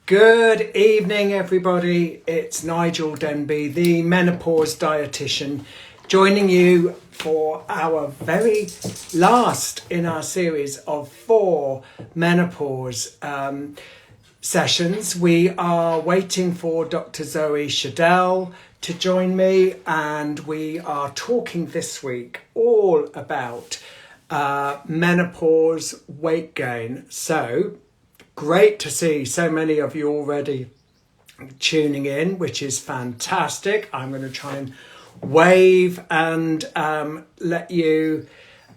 Good evening, everybody. It's Nigel Denby, the menopause dietitian, joining you for our very last in our series of 4 menopause sessions. We are waiting for Dr Zoe Schaedel to join me, and we are talking this week all about menopause weight gain. So great to see so many of you already tuning in, which is fantastic. I'm going to try and wave and let you.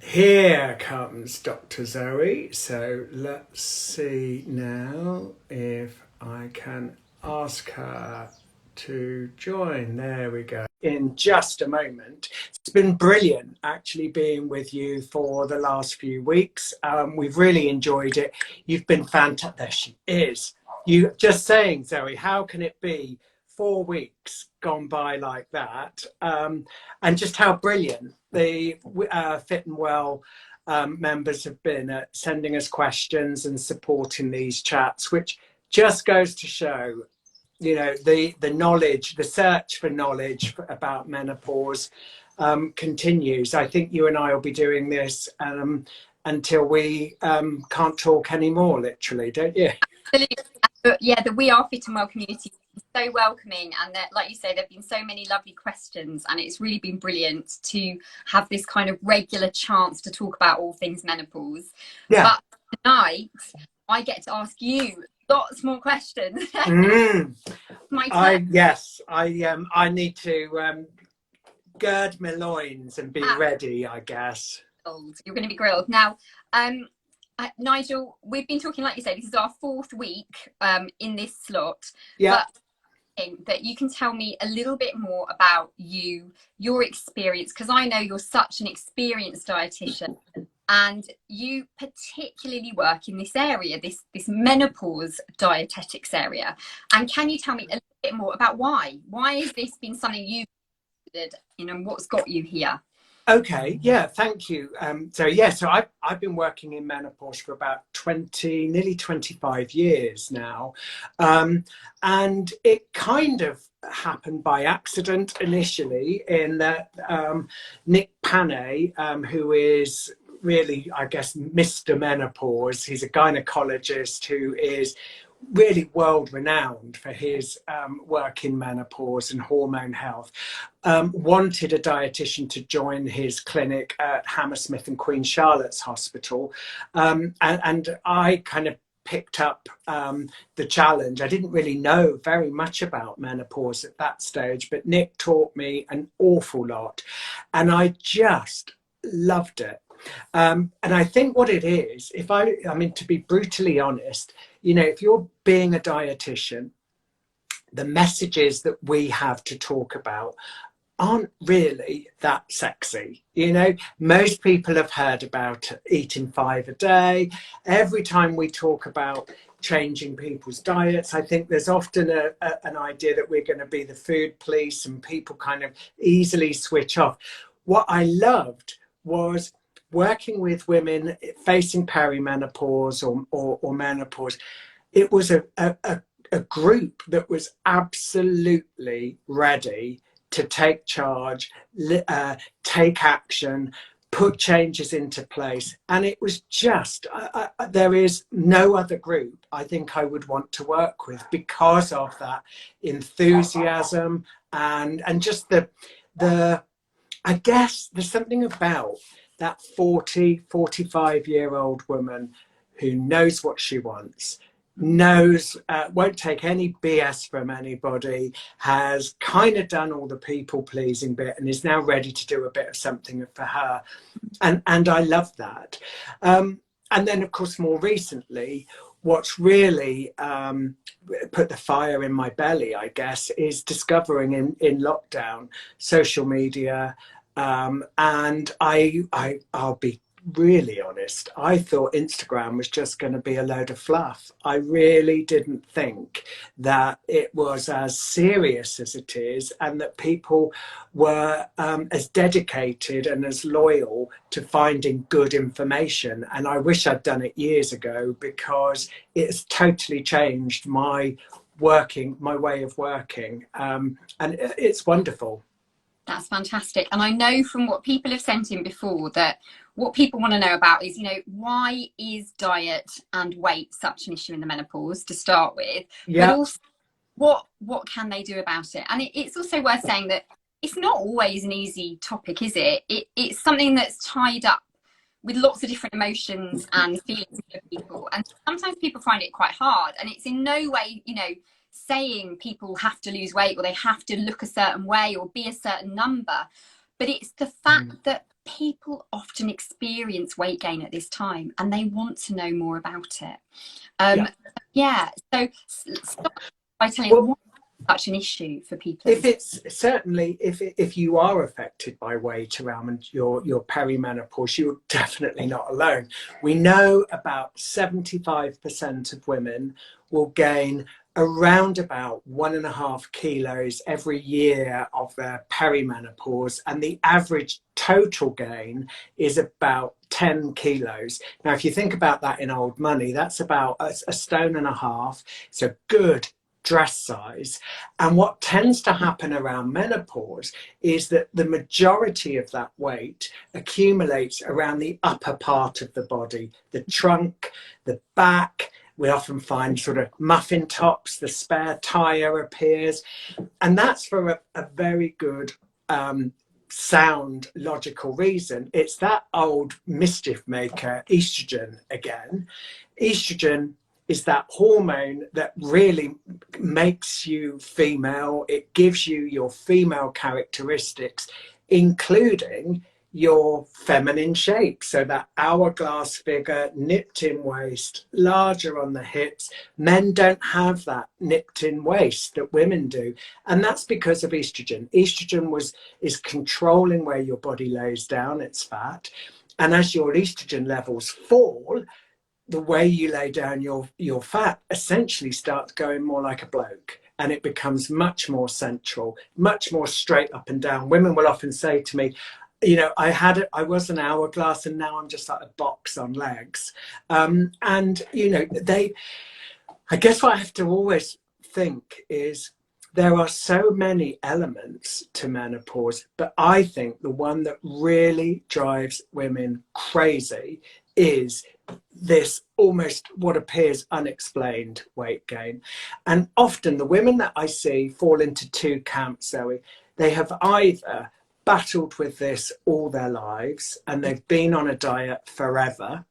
Here comes Dr. Zoe. So let's see now if I can ask her to join. There we go. In just a moment. It's been brilliant actually being with you for the last few weeks. We've really enjoyed it. You've been fantastic. There she is. You just saying, Zoe, how can it be 4 weeks gone by like that? And just how brilliant the Fit&Well members have been at sending us questions and supporting these chats, which just goes to show, you know, the knowledge, the search for knowledge about menopause continues. I think you and I will be doing this until we can't talk anymore, literally, don't you? Absolutely. Yeah, the We Are Fit&Well community is so welcoming, and that, like you say, there have been so many lovely questions, and it's really been brilliant to have this kind of regular chance to talk about all things menopause. Yeah. But tonight, I get to ask you lots more questions. I need to gird my loins and be ready, I guess. You're going to be grilled now. Nigel, we've been talking, like you say, this is our 4th week in this slot. Yeah. But that you can tell me a little bit more about your experience, because I know you're such an experienced dietitian, and you particularly work in this area, this menopause dietetics area. And can you tell me a little bit more about why has this been something you've did, and what's got you here? Okay, yeah, thank you. So I've been working in menopause for about nearly 25 years now. And it kind of happened by accident initially, in that Nick Panay, who is really, I guess, Mr. Menopause, he's a gynecologist who is really world renowned for his work in menopause and hormone health, wanted a dietitian to join his clinic at Hammersmith and Queen Charlotte's Hospital, and I kind of picked up the challenge. I didn't really know very much about menopause at that stage, but Nick taught me an awful lot, and I just loved it. And I think what it is, I mean, to be brutally honest, you know, if you're being a dietitian, the messages that we have to talk about aren't really that sexy. You know, most people have heard about eating 5 a day. Every time we talk about changing people's diets, I think there's often an idea that we're going to be the food police, and people kind of easily switch off. What I loved was working with women facing perimenopause or menopause. It was a group that was absolutely ready to take charge, take action, put changes into place. And it was just, there is no other group I think I would want to work with, because of that enthusiasm and just the I guess there's something about that 45-year-old woman who knows what she wants, won't take any BS from anybody, has kind of done all the people pleasing bit, and is now ready to do a bit of something for her. And I love that. And then, of course, more recently, what's really put the fire in my belly, I guess, is discovering in lockdown social media. And I'll be really honest, I thought Instagram was just going to be a load of fluff. I really didn't think that it was as serious as it is, and that people were as dedicated and as loyal to finding good information. And I wish I'd done it years ago, because it's totally changed my way of working. And it's wonderful. That's fantastic. And I know from what people have sent in before that what people want to know about is, you know, why is diet and weight such an issue in the menopause to start with? Yeah. But also what can they do about it? And it's also worth saying that it's not always an easy topic, is it? It's something that's tied up with lots of different emotions and feelings for people. And sometimes people find it quite hard. And it's in no way, you know, saying people have to lose weight or they have to look a certain way or be a certain number, but it's the fact that people often experience weight gain at this time and they want to know more about it. So start by telling why it's such an issue for people. If it's certainly, if you are affected by weight around your perimenopause, you're definitely not alone. We know about 75% of women will gain around about 1.5 kilos every year of their perimenopause, and the average total gain is about 10 kilos. Now, if you think about that in old money, that's about a stone and a half. It's a good dress size. And what tends to happen around menopause is that the majority of that weight accumulates around the upper part of the body, the trunk, the back. We often find sort of muffin tops, the spare tire appears. And that's for a very good, sound, logical reason. It's that old mischief maker, estrogen again. Estrogen is that hormone that really makes you female. It gives you your female characteristics, including your feminine shape. So that hourglass figure, nipped in waist, larger on the hips. Men don't have that nipped in waist that women do. And that's because of estrogen. Estrogen is controlling where your body lays down its fat. And as your estrogen levels fall, the way you lay down your fat essentially starts going more like a bloke, and it becomes much more central, much more straight up and down. Women will often say to me, you know, I was an hourglass and now I'm just like a box on legs. And, you know, I guess what I have to always think is there are so many elements to menopause, but I think the one that really drives women crazy is this almost what appears unexplained weight gain. And often the women that I see fall into two camps, Zoe. They have either battled with this all their lives and they've been on a diet forever,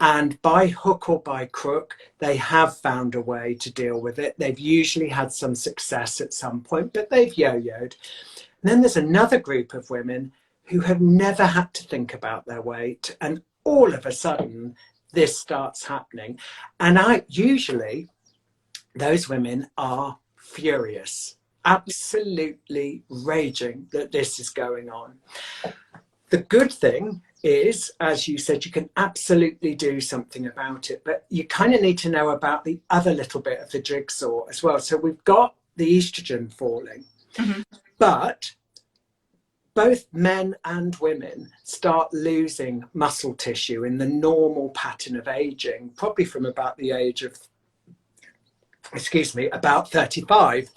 and by hook or by crook, they have found a way to deal with it. They've usually had some success at some point, but they've yo-yoed. And then there's another group of women who have never had to think about their weight, and all of a sudden this starts happening. And usually those women are furious, absolutely raging that this is going on. The good thing is, as you said, you can absolutely do something about it, but you kind of need to know about the other little bit of the jigsaw as well. So we've got the estrogen falling, but both men and women start losing muscle tissue in the normal pattern of aging, probably from about the age of, about 35.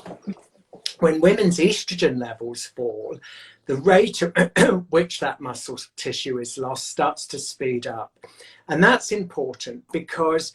When women's estrogen levels fall, the rate at which that muscle tissue is lost starts to speed up. And that's important because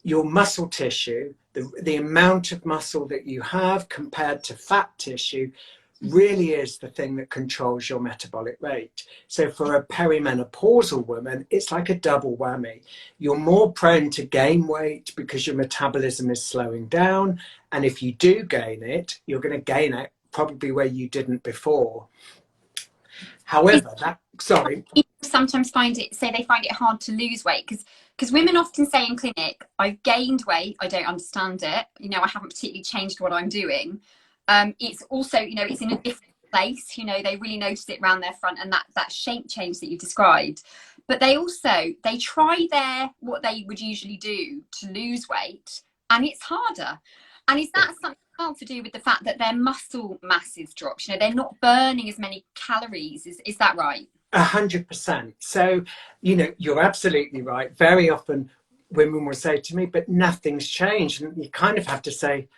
your muscle tissue, the amount of muscle that you have compared to fat tissue, really is the thing that controls your metabolic rate. So for a perimenopausal woman, it's like a double whammy. You're more prone to gain weight because your metabolism is slowing down. And if you do gain it, you're going to gain it probably where you didn't before. However, people sometimes find it hard to lose weight because women often say in clinic, I've gained weight, I don't understand it, you know, I haven't particularly changed what I'm doing. It's also, you know, it's in a different place, you know, they really notice it around their front, and that shape change that you described. but they try what they would usually do to lose weight, and it's harder. And is that something to do with the fact that their muscle mass is dropped? You know, they're not burning as many calories. Is that right? 100%. So, you know, you're absolutely right. Very often women will say to me, but nothing's changed. And you kind of have to say,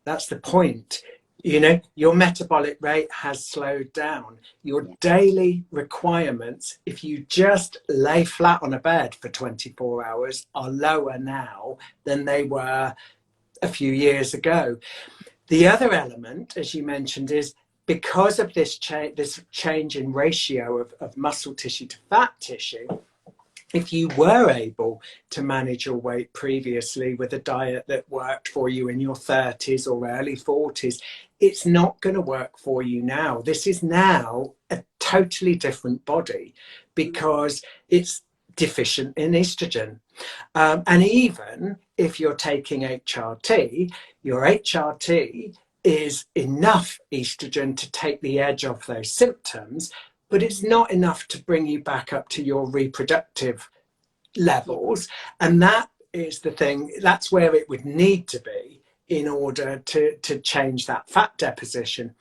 that's the point. You know, your metabolic rate has slowed down. Your daily requirements, if you just lay flat on a bed for 24 hours, are lower now than they were a few years ago. The other element, as you mentioned, is because of this change in ratio of muscle tissue to fat tissue. If you were able to manage your weight previously with a diet that worked for you in your 30s or early 40s, it's not going to work for you now. This is now a totally different body because it's deficient in estrogen. And even if you're taking HRT, your HRT is enough estrogen to take the edge off those symptoms, but it's not enough to bring you back up to your reproductive levels. And that is the thing, that's where it would need to be in order to change that fat deposition.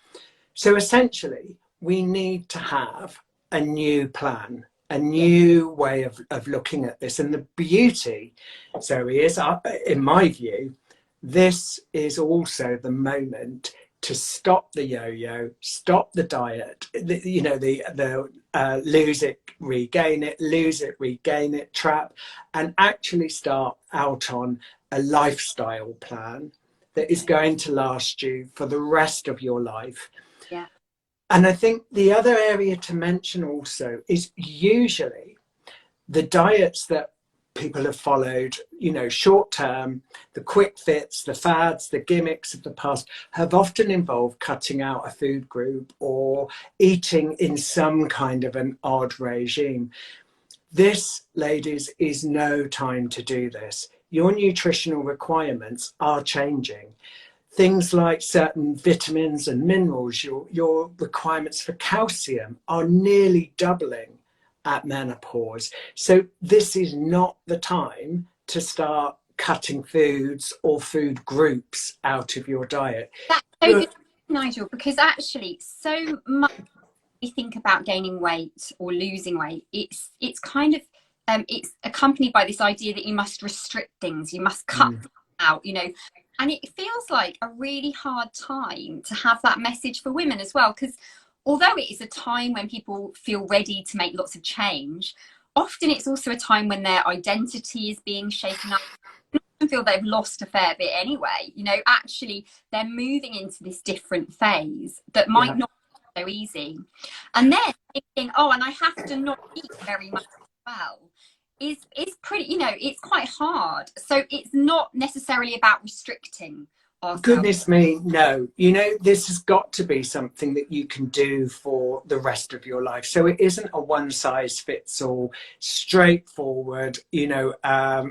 So essentially, we need to have a new plan, a new way of looking at this. And the beauty, Zoe, is, in my view, this is also the moment to stop the yo-yo, stop the diet, the lose it, regain it, lose it, regain it trap, and actually start out on a lifestyle plan that is going to last you for the rest of your life. Yeah. And I think the other area to mention also is usually the diets that people have followed, you know, short term, the quick fits, the fads, the gimmicks of the past have often involved cutting out a food group or eating in some kind of an odd regime. This, ladies, is no time to do this. Your nutritional requirements are changing. Things like certain vitamins and minerals, your requirements for calcium are nearly doubling at menopause. So this is not the time to start cutting foods or food groups out of your diet. That's so good, Nigel, because actually so much we think about gaining weight or losing weight, it's kind of it's accompanied by this idea that you must restrict things, you must cut things out, you know, and it feels like a really hard time to have that message for women as well, because although it is a time when people feel ready to make lots of change, often it's also a time when their identity is being shaken up. They feel they've lost a fair bit anyway. You know, actually, they're moving into this different phase that might not be so easy. And then thinking, oh, and I have to not eat very much as well, is pretty, you know, it's quite hard. So it's not necessarily about restricting ourselves. Goodness me, no. You know, this has got to be something that you can do for the rest of your life. So it isn't a one size fits all, straightforward, you know,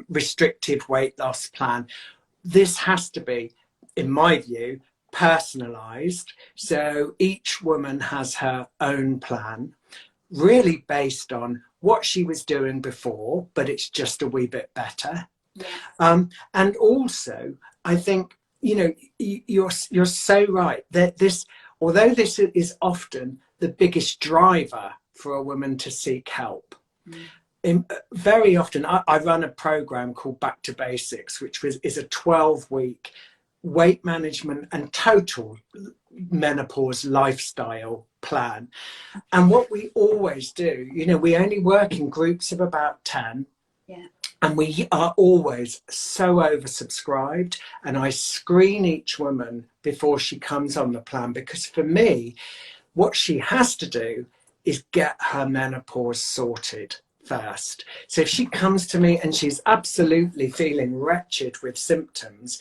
restrictive weight loss plan. This has to be, in my view, personalized. So each woman has her own plan, really based on what she was doing before, but it's just a wee bit better. Yeah. And also, I think, you know, you're so right that this, although this is often the biggest driver for a woman to seek help, very often I run a program called Back to Basics, which is a 12-week weight management and total menopause lifestyle plan. And what we always do, you know, we only work in groups of about 10. Yeah. And we are always so oversubscribed. And I screen each woman before she comes on the plan, because for me, what she has to do is get her menopause sorted first. So if she comes to me and she's absolutely feeling wretched with symptoms,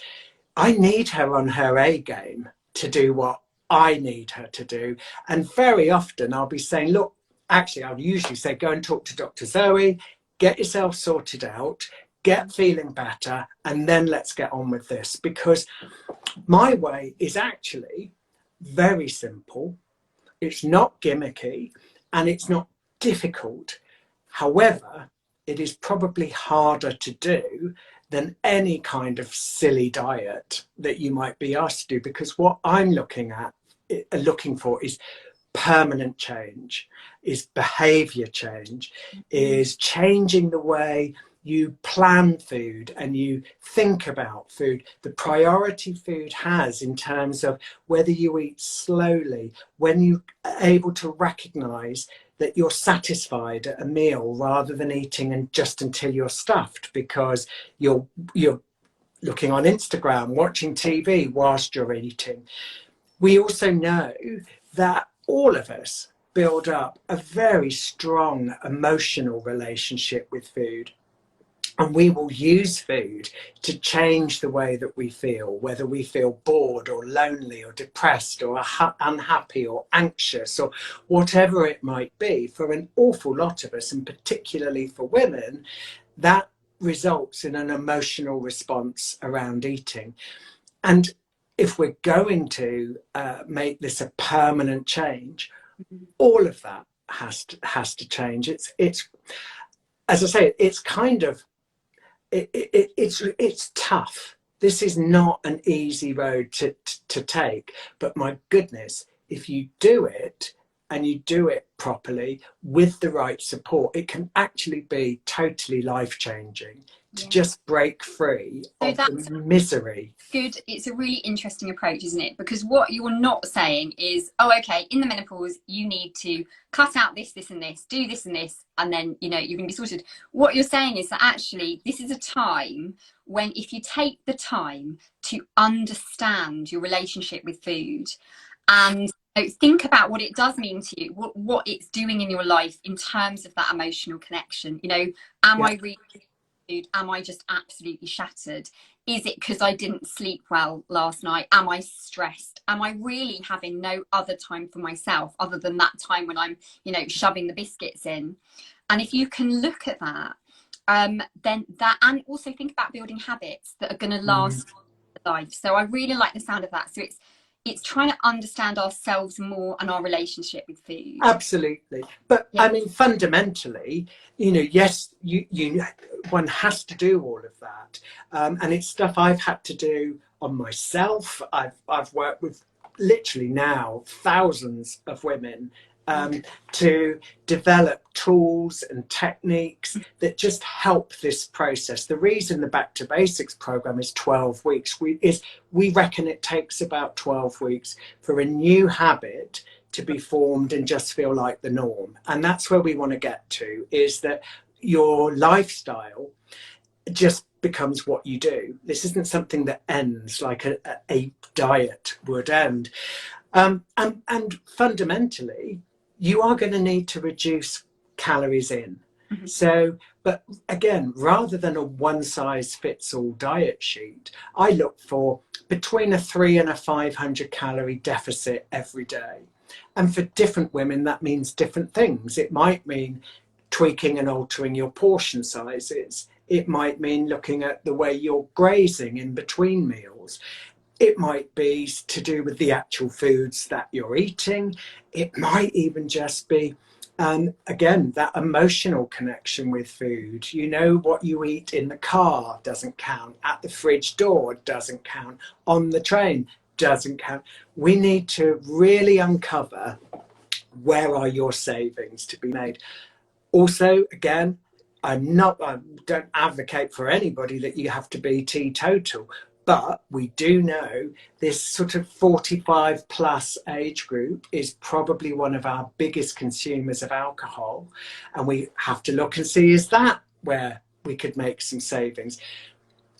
I need her on her A game to do what I need her to do. And very often I'll be saying, look, actually, I'll usually say, go and talk to Dr. Zoe, get yourself sorted out, get feeling better, and then let's get on with this. Because my way is actually very simple. It's not gimmicky and it's not difficult. However, it is probably harder to do than any kind of silly diet that you might be asked to do, because what I'm looking for is permanent change, is behavior change, is changing the way you plan food and you think about food, the priority food has in terms of whether you eat slowly, when you're able to recognize that you're satisfied at a meal rather than eating and just until you're stuffed because you're looking on Instagram, watching TV whilst you're eating. We also know that all of us build up a very strong emotional relationship with food. And we will use food to change the way that we feel, whether we feel bored or lonely or depressed or unhappy or anxious or whatever it might be. For an awful lot of us, and particularly for women, that results in an emotional response around eating. And if we're going to make this a permanent change, all of that has to change. It's as I say, it's kind of it's tough. This is not an easy road to take, but my goodness, if you do it and you do it properly with the right support, it can actually be totally life-changing to just break free of the misery. Good. It's a really interesting approach, isn't it? Because what you're not saying is, oh, okay, in the menopause, you need to cut out this, this, and this, do this and this, and then, you know, you're going to be sorted. What you're saying is that actually this is a time when, if you take the time to understand your relationship with food and think about what it does mean to you, what it's doing in your life in terms of that emotional connection. You know, am I really food? Am I just absolutely shattered? Is it because I didn't sleep well last night? Am I stressed? Am I really having no other time for myself other than that time when I'm, you know, shoving the biscuits in? And if you can look at that, then that, and also think about building habits that are going to last life. So I really like the sound of that. So it's trying to understand ourselves more and our relationship with food. Absolutely. But I mean, fundamentally, you know, yes, one has to do all of that. And it's stuff I've had to do on myself. I've worked with literally now thousands of women to develop tools and techniques that just help this process. The reason the Back to Basics program is 12 weeks, we reckon it takes about 12 weeks for a new habit to be formed and just feel like the norm. And that's where we want to get to, is that your lifestyle just becomes what you do. This isn't something that ends like a diet would end. And fundamentally, you are going to need to reduce calories in. So, but again, rather than a one-size-fits-all diet sheet, I look for between a 300 and a 500 calorie deficit every day. And for different women, that means different things. It might mean tweaking and altering your portion sizes. It might mean looking at the way you're grazing in between meals. It might be to do with the actual foods that you're eating. It might even just be, again, that emotional connection with food. You know, what you eat in the car doesn't count. At the fridge door doesn't count. On the train doesn't count. We need to really uncover where are your savings to be made. Also, again, I don't advocate for anybody that you have to be teetotal. But we do know this sort of 45 plus age group is probably one of our biggest consumers of alcohol. And we have to look and see, is that where we could make some savings?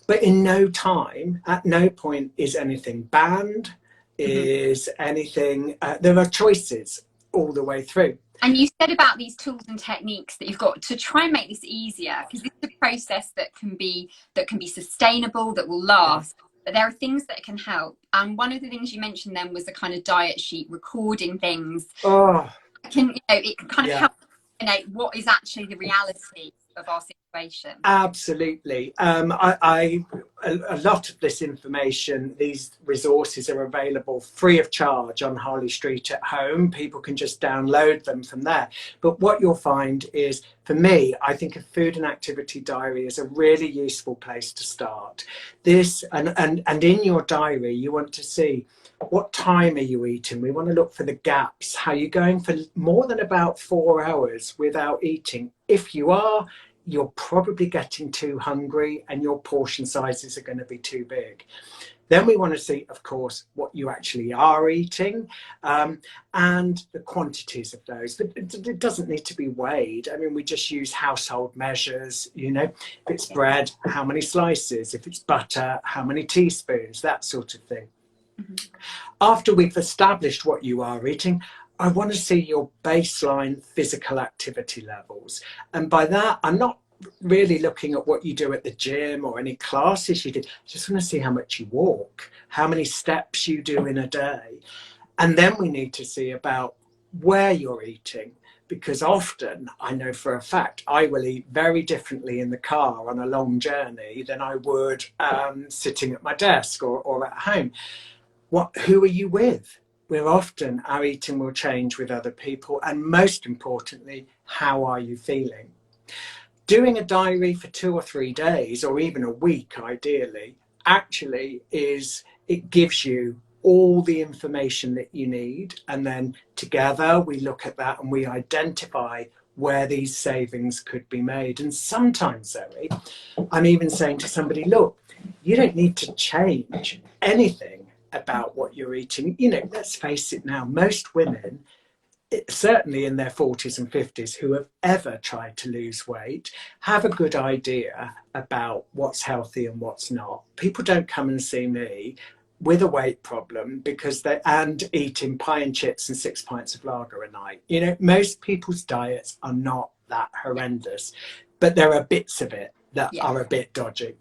But in no time, at no point is anything banned, is anything, there are choices all the way through. And you said about these tools and techniques that you've got to try and make this easier, because this is a process that can be sustainable, that will last. But there are things that can help. And one of the things you mentioned then was the kind of diet sheet, recording things. It can kind of help what is actually the reality of our situation. Absolutely. A lot of this information, these resources are available free of charge on Harley Street at Home. People can just download them from there. But what you'll find is for me, I think a food and activity diary is a really useful place to start. This, and in your diary, you want to see what time are you eating. We want to look for the gaps. How you're going for more than about 4 hours without eating. If you are, you're probably getting too hungry and your portion sizes are going to be too big. Then we want to see, of course, what you actually are eating, and the quantities of those. But it doesn't need to be weighed. I mean, we just use household measures, you know, if it's bread, how many slices, if it's butter, how many teaspoons, that sort of thing. Mm-hmm. After we've established what you are eating, I want to see your baseline physical activity levels. And by that, I'm not really looking at what you do at the gym or any classes you do. I just want to see how much you walk, how many steps you do in a day. And then we need to see about where you're eating, because often I know for a fact I will eat very differently in the car on a long journey than I would sitting at my desk or at home. Who are you with? We're often, our eating will change with other people, and most importantly, how are you feeling? Doing a diary for 2 or 3 days, or even a week ideally, actually it gives you all the information that you need, and then together we look at that and we identify where these savings could be made. And sometimes, Zoe, I'm even saying to somebody, look, you don't need to change anything about what you're eating. You know, let's face it now, most women, certainly in their 40s and 50s, who have ever tried to lose weight, have a good idea about what's healthy and what's not. People don't come and see me with a weight problem and eating pie and chips and 6 pints of lager a night. You know, most people's diets are not that horrendous, but there are bits of it that are a bit dodgy.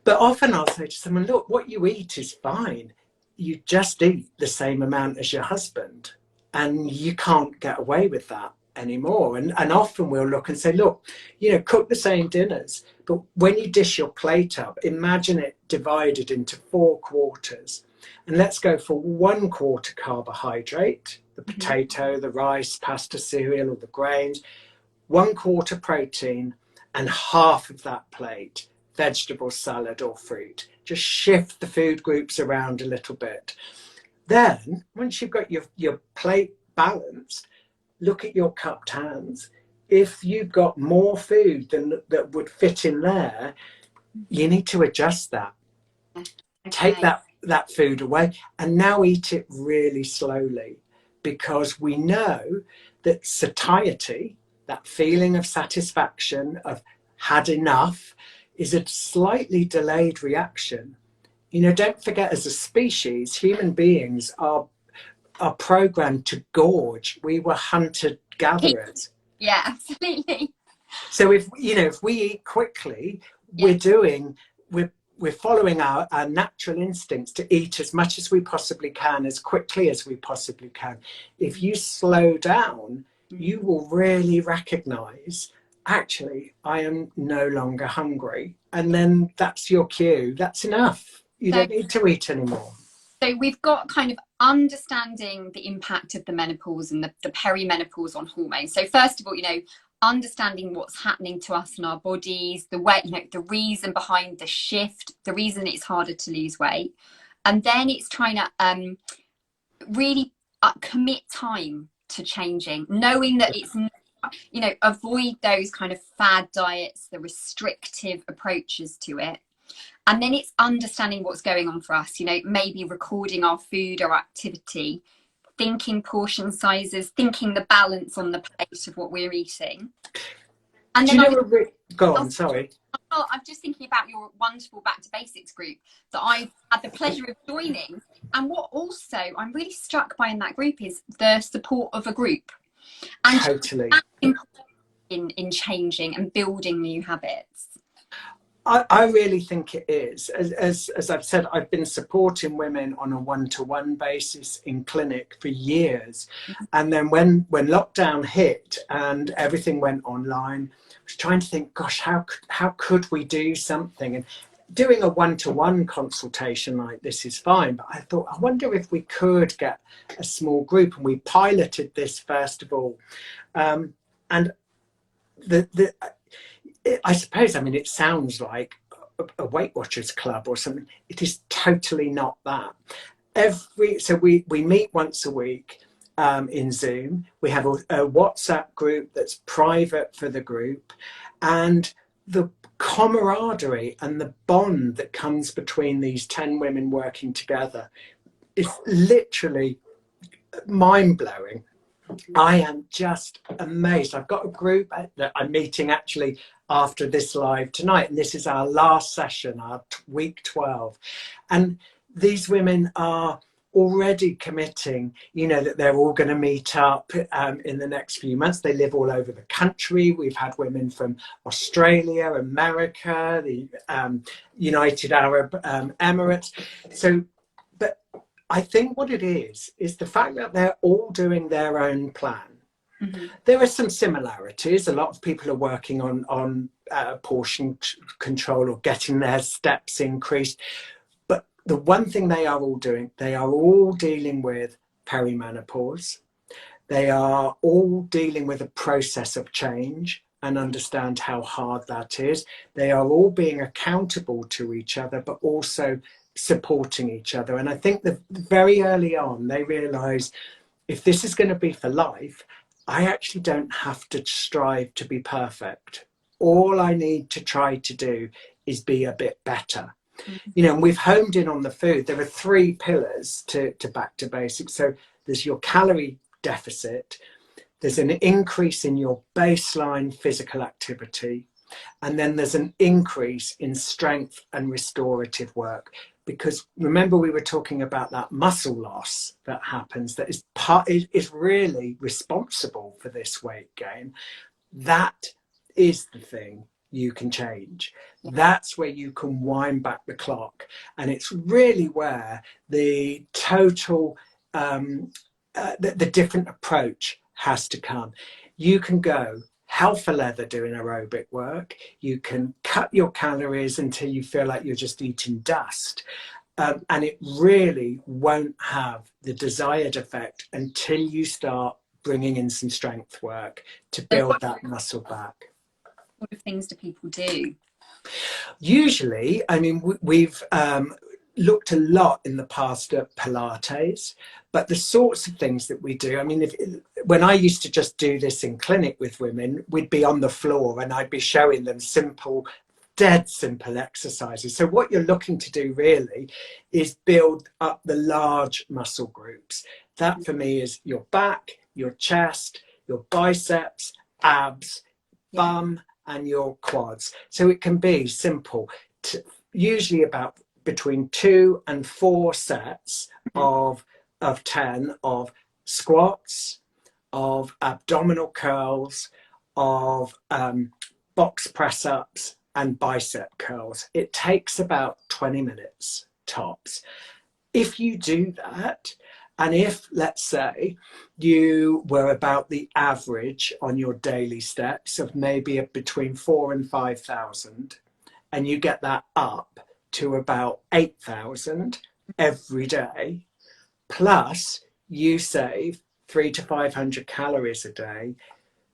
But often I'll say to someone, look, what you eat is fine. You just eat the same amount as your husband. And you can't get away with that anymore. And often we'll look and say, look, you know, cook the same dinners, but when you dish your plate up, imagine it divided into 4 quarters. And let's go for 1 quarter carbohydrate, the potato, the rice, pasta, cereal, or the grains, 1 quarter protein, and half of that plate, vegetable, salad, or fruit. Just shift the food groups around a little bit. Then, once you've got your plate balanced, look at your cupped hands. If you've got more food than that would fit in there, you need to adjust that. Okay. Take that food away and now eat it really slowly, because we know that satiety, that feeling of satisfaction, of had enough, is a slightly delayed reaction. You know, don't forget, as a species, human beings are programmed to gorge. We were hunter-gatherers. Yeah, absolutely. So if we eat quickly, we're following our natural instincts to eat as much as we possibly can, as quickly as we possibly can. If you slow down, you will really recognize, actually, I am no longer hungry. And then that's your cue. That's enough. You don't need to eat anymore. So we've got kind of understanding the impact of the menopause and the perimenopause on hormones. So first of all, you know, understanding what's happening to us in our bodies, the way, you know, the reason behind the shift, the reason it's harder to lose weight. And then it's trying to really commit time to changing, knowing that it's, you know, avoid those kind of fad diets, the restrictive approaches to it. And then it's understanding what's going on for us, you know, maybe recording our food or activity, thinking portion sizes, thinking the balance on the plate of what we're eating. And then go on, sorry. I'm just thinking about your wonderful Back to Basics group that I've had the pleasure of joining. And what also I'm really struck by in that group is the support of a group. And totally. In changing and building new habits. I really think it is. As I've said, I've been supporting women on a one-to-one basis in clinic for years. And then when lockdown hit and everything went online, I was trying to think, gosh, how could we do something? And doing a one-to-one consultation like this is fine. But I thought, I wonder if we could get a small group. And we piloted this first of all. And I suppose, I mean, it sounds like a Weight Watchers club or something. It is totally not that. So we meet once a week in Zoom. We have a WhatsApp group that's private for the group, and the camaraderie and the bond that comes between these 10 women working together is literally mind-blowing. I am just amazed. I've got a group that I'm meeting actually after this live tonight, and this is our last session, our week 12. And these women are already committing, you know, that they're all going to meet up in the next few months. They live all over the country. We've had women from Australia, America, the United Arab Emirates. So, but I think what it is the fact that they're all doing their own plan. Mm-hmm. There are some similarities. A lot of people are working on portion control or getting their steps increased. But the one thing they are all doing, they are all dealing with perimenopause. They are all dealing with a process of change and understand how hard that is. They are all being accountable to each other, but also supporting each other. And I think that very early on, they realize if this is going to be for life, I actually don't have to strive to be perfect. All I need to try to do is be a bit better. Mm-hmm. You know, and we've homed in on the food. There are 3 pillars to back to basics. So there's your calorie deficit, there's an increase in your baseline physical activity, and then there's an increase in strength and restorative work. Because remember, we were talking about that muscle loss that happens, that is really responsible for this weight gain. That is the thing you can change. That's where you can wind back the clock. And it's really where the total, the different approach has to come. You can go hell for leather doing aerobic work. You can cut your calories until you feel like you're just eating dust. And it really won't have the desired effect until you start bringing in some strength work to build that muscle back. What things do people do? Usually, I mean, we've looked a lot in the past at Pilates, but the sorts of things that we do, I mean, when I used to just do this in clinic with women, we'd be on the floor and I'd be showing them dead simple exercises. So what you're looking to do really is build up the large muscle groups. That for me is your back, your chest, your biceps, abs, bum, and your quads. So it can be simple, usually about between 2 and 4 sets of 10 of squats, of abdominal curls, of box press ups and bicep curls. It takes about 20 minutes tops. If you do that, and if, let's say, you were about the average on your daily steps of maybe between 4,000 and 5,000, and you get that up to about 8,000 every day, plus you save 300 to 500 calories a day,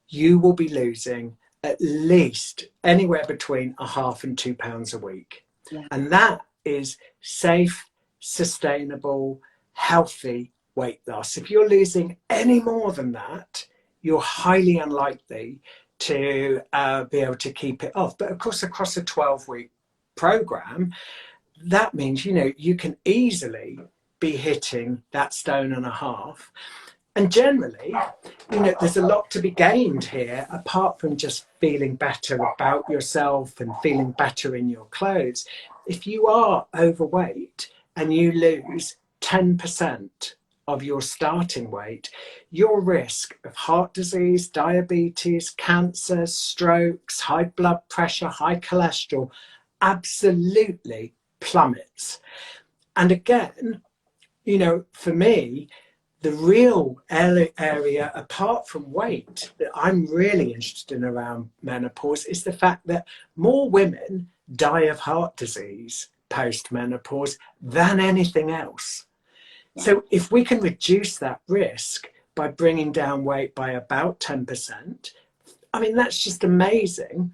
you will be losing at least anywhere between £0.5 and £2 a week. Yeah. And that is safe, sustainable, healthy weight loss. If you're losing any more than that, you're highly unlikely to be able to keep it off. But of course, across a 12-week program, that means, you know, you can easily be hitting that 1.5 stone. And generally, you know, there's a lot to be gained here, apart from just feeling better about yourself and feeling better in your clothes. If you are overweight and you lose 10% of your starting weight, your risk of heart disease, diabetes, cancer, strokes, high blood pressure, high cholesterol absolutely plummets. And again, you know, for me, the real area, apart from weight, that I'm really interested in around menopause is the fact that more women die of heart disease post-menopause than anything else. Yeah. So if we can reduce that risk by bringing down weight by about 10%, I mean, that's just amazing.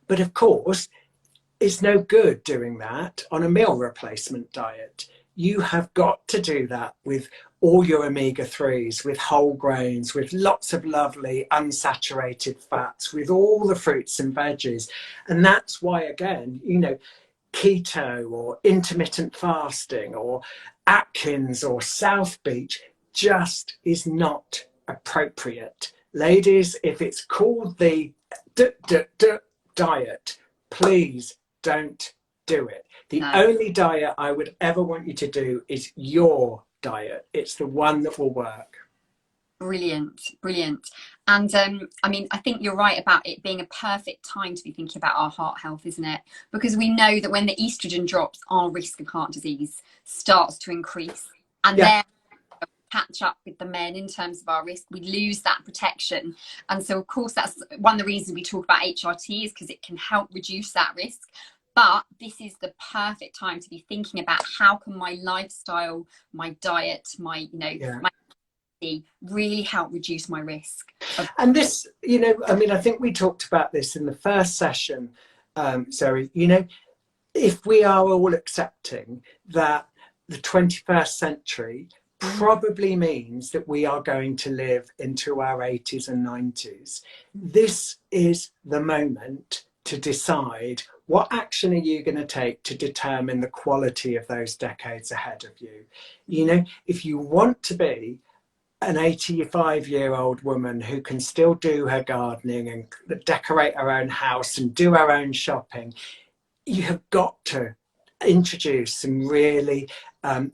But of course, it's no good doing that on a meal replacement diet. You have got to do that with all your omega-3s, with whole grains, with lots of lovely unsaturated fats, with all the fruits and veggies. And that's why, again, you know, keto or intermittent fasting or Atkins or South Beach just is not appropriate. Ladies, if it's called the diet, please don't do it. The only diet I would ever want you to do is your diet. It's the one that will work. Brilliant, brilliant. And I mean, I think you're right about it being a perfect time to be thinking about our heart health, isn't it? Because we know that when the estrogen drops, our risk of heart disease starts to increase. And then catch up with the men in terms of our risk, we lose that protection. And so of course that's one of the reasons we talk about HRT, is because it can help reduce that risk. But this is the perfect time to be thinking about how can my lifestyle, my diet, my, you know, my really help reduce my risk. And this, you know, I mean, I think we talked about this in the first session, Zoe, you know, if we are all accepting that the 21st century probably means that we are going to live into our 80s and 90s, this is the moment to decide what action are you going to take to determine the quality of those decades ahead of you. You know, if you want to be an 85-year-old woman who can still do her gardening and decorate her own house and do her own shopping, you have got to introduce some really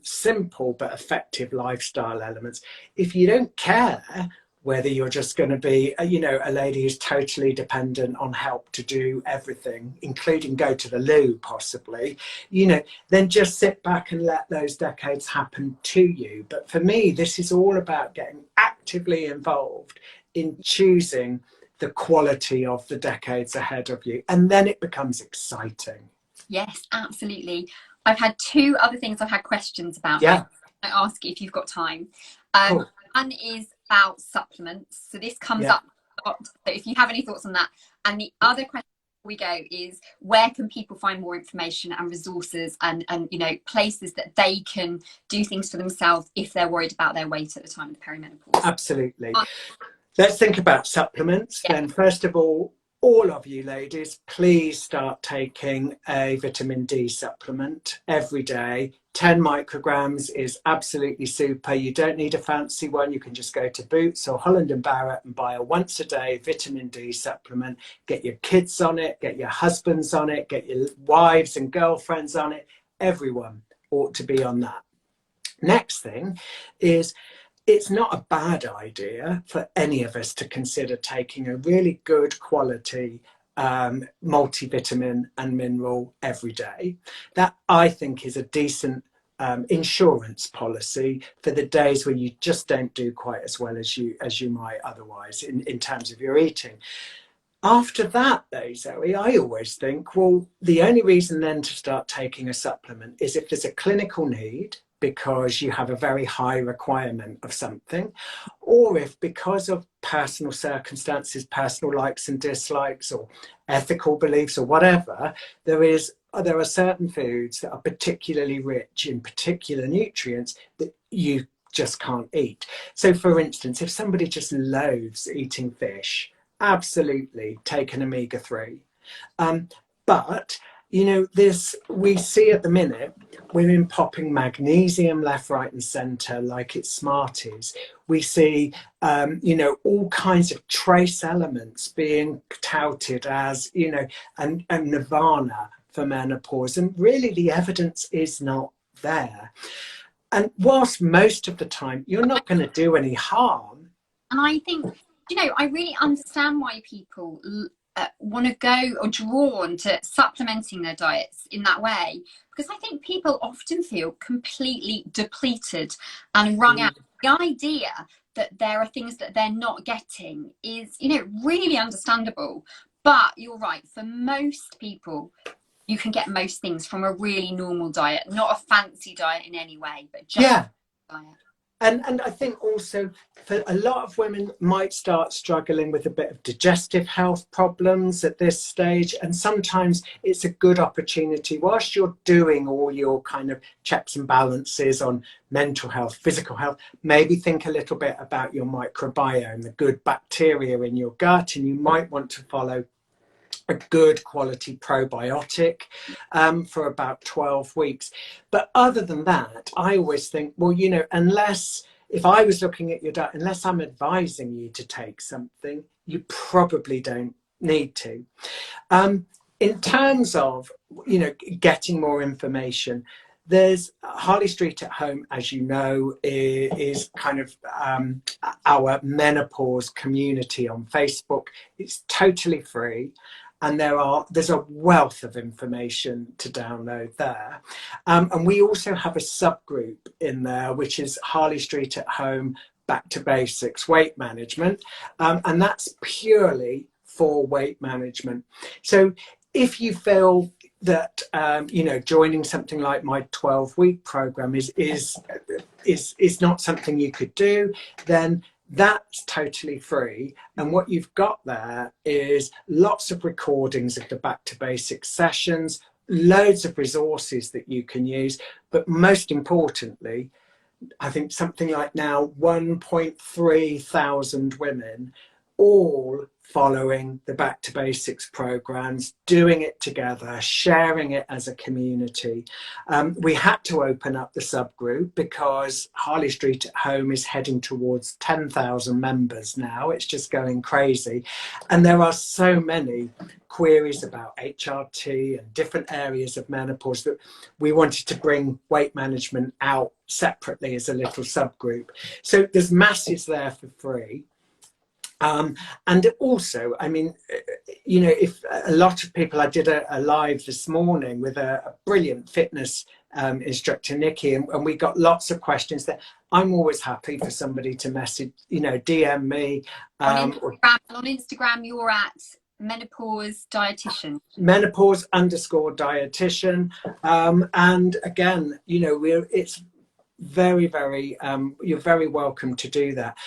simple but effective lifestyle elements. If you don't care whether you're just going to be, you know, a lady who's totally dependent on help to do everything, including go to the loo possibly, you know, then just sit back and let those decades happen to you. But for me, this is all about getting actively involved in choosing the quality of the decades ahead of you. And then it becomes exciting. Yes, absolutely. I've had two other things I've had questions about. Yeah. I ask you if you've got time. Cool. One is about supplements. So this comes up a lot. So if you have any thoughts on that. And the other question we go is, where can people find more information and resources and you know, places that they can do things for themselves if they're worried about their weight at the time of perimenopause? Absolutely. Let's think about supplements. Then first of all of you ladies, please start taking a vitamin D supplement every day. 10 micrograms is absolutely super. You don't need a fancy one. You can just go to Boots or Holland and Barrett and buy a once a day vitamin D supplement. Get your kids on it, get your husbands on it, get your wives and girlfriends on it. Everyone ought to be on that. Next thing is, it's not a bad idea for any of us to consider taking a really good quality multivitamin and mineral every day. That, I think, is a decent insurance policy for the days when you just don't do quite as well as you might otherwise in terms of your eating. After that, though, Zoe, I always think, well, the only reason then to start taking a supplement is if there's a clinical need, because you have a very high requirement of something, or if because of personal circumstances, personal likes and dislikes, or ethical beliefs, or whatever, there are certain foods that are particularly rich in particular nutrients that you just can't eat. So, for instance, if somebody just loathes eating fish, absolutely take an omega-3. But you know, we see at the minute women popping magnesium left, right and centre like it's Smarties. We see, you know, all kinds of trace elements being touted as, you know, and nirvana for menopause. And really the evidence is not there. And whilst most of the time you're not going to do any harm. And I think, you know, I really understand why people want to go or drawn to supplementing their diets in that way, because I think people often feel completely depleted and wrung out. The idea that there are things that they're not getting is, you know, really understandable. But you're right, for most people you can get most things from a really normal diet, not a fancy diet in any way, but just a diet. And I think also for a lot of women might start struggling with a bit of digestive health problems at this stage. And sometimes it's a good opportunity whilst you're doing all your kind of checks and balances on mental health, physical health, maybe think a little bit about your microbiome, the good bacteria in your gut, and you might want to follow a good quality probiotic for about 12 weeks. But other than that, I always think, well, you know, unless, if I was looking at your diet, unless I'm advising you to take something, you probably don't need to. In terms of, you know, getting more information, there's Harley Street at Home, as you know, is kind of our menopause community on Facebook. It's totally free. And there's a wealth of information to download there. And we also have a subgroup in there, which is Harley Street at Home, Back to Basics, Weight Management. And that's purely for weight management. So if you feel that, you know, joining something like my 12-week program is not something you could do, then that's totally free. And what you've got there is lots of recordings of the Back to Basics sessions, loads of resources that you can use. But most importantly, I think something like now 1.3 thousand women all following the Back to Basics programs, doing it together, sharing it as a community. We had to open up the subgroup because Harley Street at Home is heading towards 10,000 members now. It's just going crazy. And there are so many queries about HRT and different areas of menopause that we wanted to bring weight management out separately as a little subgroup. So there's masses there for free. And also, I mean, you know, if a lot of people, I did a live this morning with a brilliant fitness instructor, Nikki, and we got lots of questions there. I'm always happy for somebody to message, you know, DM me. On Instagram, you're at Menopause Dietitian. Menopause_dietitian. And again, you know, it's very, very, you're very welcome to do that.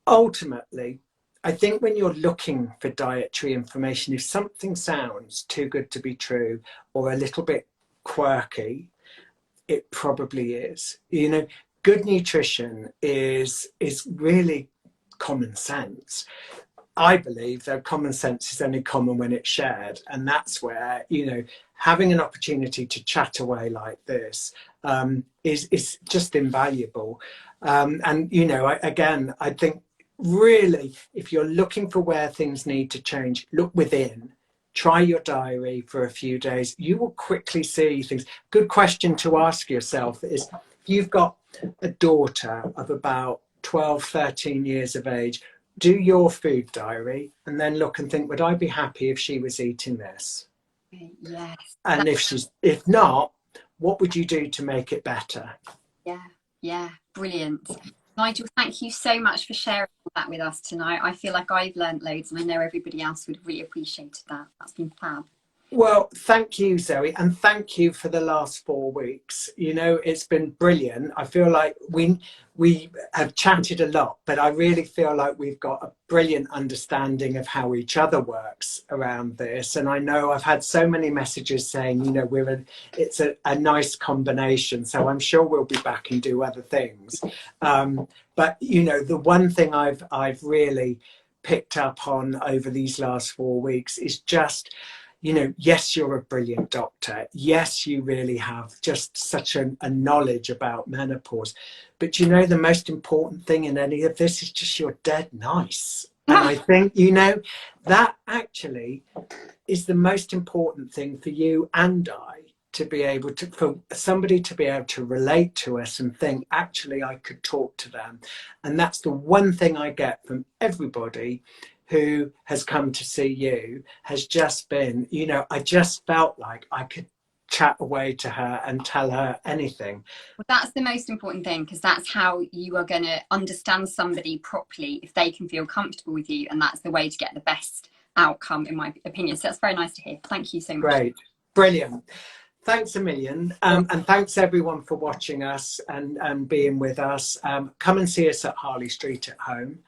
Ultimately, I think when you're looking for dietary information, if something sounds too good to be true or a little bit quirky, it probably is. You know, good nutrition is really common sense. I believe that common sense is only common when it's shared. And that's where, you know, having an opportunity to chat away like this is just invaluable. And, you know, I think, really, if you're looking for where things need to change, look within. Try your diary for a few days. You will quickly see things. Good question to ask yourself is, if you've got a daughter of about 12, 13 years of age, do your food diary and then look and think, would I be happy if she was eating this? Yes. And if not, what would you do to make it better? Yeah, brilliant. Nigel, thank you so much for sharing all that with us tonight. I feel like I've learned loads, and I know everybody else would have really appreciated that. That's been fab. Well, thank you, Zoe, and thank you for the last 4 weeks. You know, it's been brilliant. I feel like we have chatted a lot, but I really feel like we've got a brilliant understanding of how each other works around this. And I know I've had so many messages saying, you know, it's a nice combination. So I'm sure we'll be back and do other things. But, you know, the one thing I've really picked up on over these last 4 weeks is just, you know, yes, you're a brilliant doctor. Yes, you really have just such a knowledge about menopause. But, you know, the most important thing in any of this is just you're dead nice. And I think, you know, that actually is the most important thing for you and I to be able to, for somebody to be able to relate to us and think, actually, I could talk to them. And that's the one thing I get from everybody who has come to see you, has just been, you know, I just felt like I could chat away to her and tell her anything. Well, that's the most important thing, because that's how you are going to understand somebody properly, if they can feel comfortable with you, and that's the way to get the best outcome, in my opinion. So that's very nice to hear. Thank you so much. Great. Brilliant. Thanks a million. And thanks everyone for watching us and being with us. Come and see us at Harley Street at home.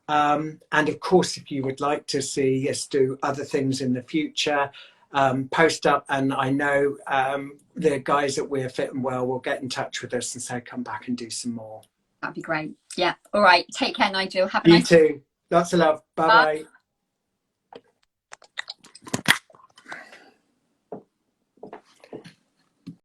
And of course, if you would like to see us do other things in the future, post up, and I know the guys at We're Fit and Well will get in touch with us and say, come back and do some more. That'd be great. Yeah. All right. Take care, Nigel. Have a You nice too. Lots of love. Bye bye.